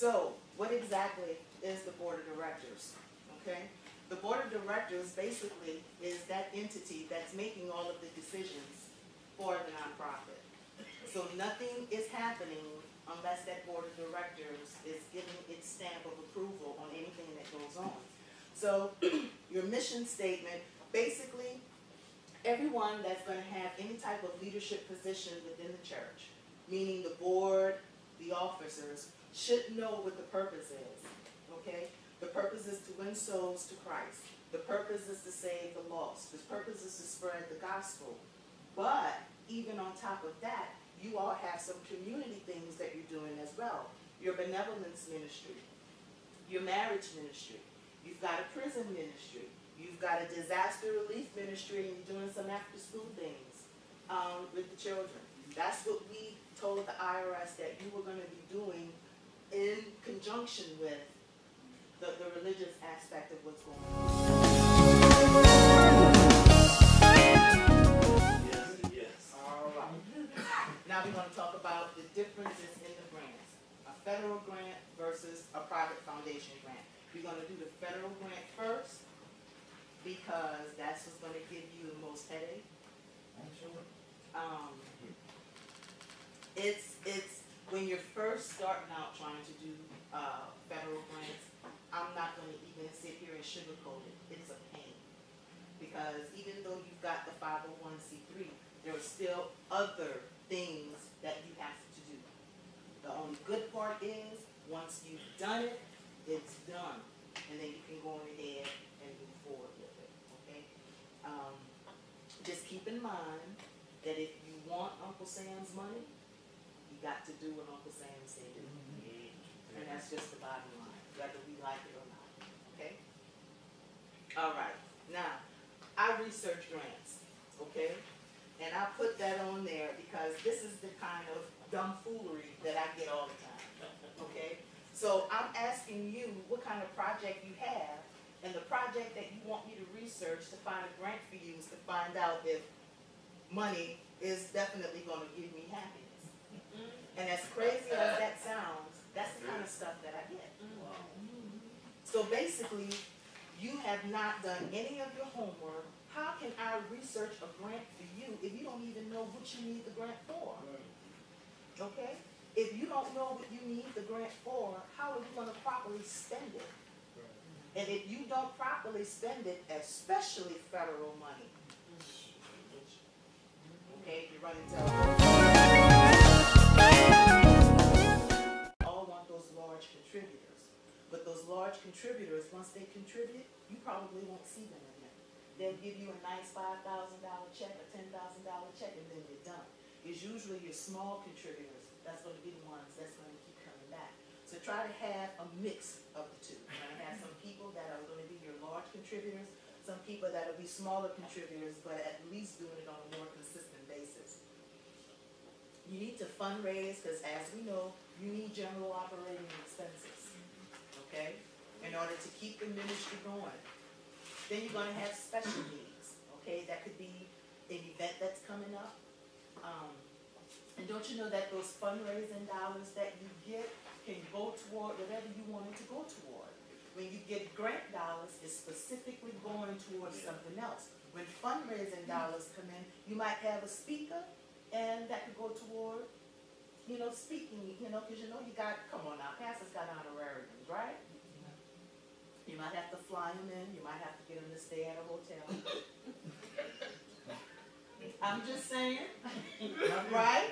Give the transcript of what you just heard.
So, what exactly is the board of directors? Okay? The board of directors basically is that entity that's making all of the decisions for the nonprofit. So nothing is happening unless that board of directors is giving its stamp of approval on anything that goes on. So your mission statement, basically everyone that's going to have any type of leadership position within the church, meaning the board, the officers, should know what the purpose is, okay? The purpose is to win souls to Christ. The purpose is to save the lost. The purpose is to spread the gospel. But even on top of that, you all have some community things that you're doing as well. Your benevolence ministry, your marriage ministry, you've got a prison ministry, you've got a disaster relief ministry, and you're doing some after school things with the children. That's what we told the IRS that you were going to be doing in conjunction with the religious aspect of what's going on. Yes. All right. Now we're going to talk about the differences in the grants. A federal grant versus a private foundation grant. We're going to do the federal grant first because that's what's going to give you the most headache. It's when you're first starting out trying to do federal grants, I'm not going to even sit here and sugarcoat it. It's a pain. Because even though you've got the 501c3, there are still other things that you have to do. The only good part is, once you've done it, it's done. And then you can go on ahead and move forward with it, okay? Just keep in mind that if you want Uncle Sam's money, you got to do what Uncle Sam said. And that's just the bottom line, whether we like it or not, okay? All right, now, I research grants, okay? And I put that on there because this is the kind of dumbfoolery that I get all the time, okay? So I'm asking you what kind of project you have, and the project that you want me to research to find a grant for you is to find out if money is definitely going to give me happiness. And as crazy as that sounds, that's the kind of stuff that I get. So basically, you have not done any of your homework. How can I research a grant for you if you don't even know what you need the grant for? Okay? If you don't know what you need the grant for, how are you going to properly spend it? And if you don't properly spend it, especially federal money, okay, you run into all want those large contributors. But those large contributors, once they contribute, you probably won't see them again. They'll give you a nice $5,000 check, a $10,000 check, and then you're done. It's usually your small contributors that's going to be the ones that's going to keep coming back. So try to have a mix of the two. You're going to have some people that are going to be your large contributors, some people that will be smaller contributors, but at least doing it on a more consistent basis. You need to fundraise because, as we know, you need general operating expenses, okay, in order to keep the ministry going. Then you're going to have special needs, okay? That could be an event that's coming up. And don't you know that those fundraising dollars that you get can go toward whatever you want it to go toward? When you get grant dollars, it's specifically going towards something else. When fundraising dollars come in, you might have a speaker, and that could go toward, you know, speaking, you know, because you know you got, come on now, pastors got honorariums, right? You might have to fly them in, you might have to get them to stay at a hotel. I'm just saying, right?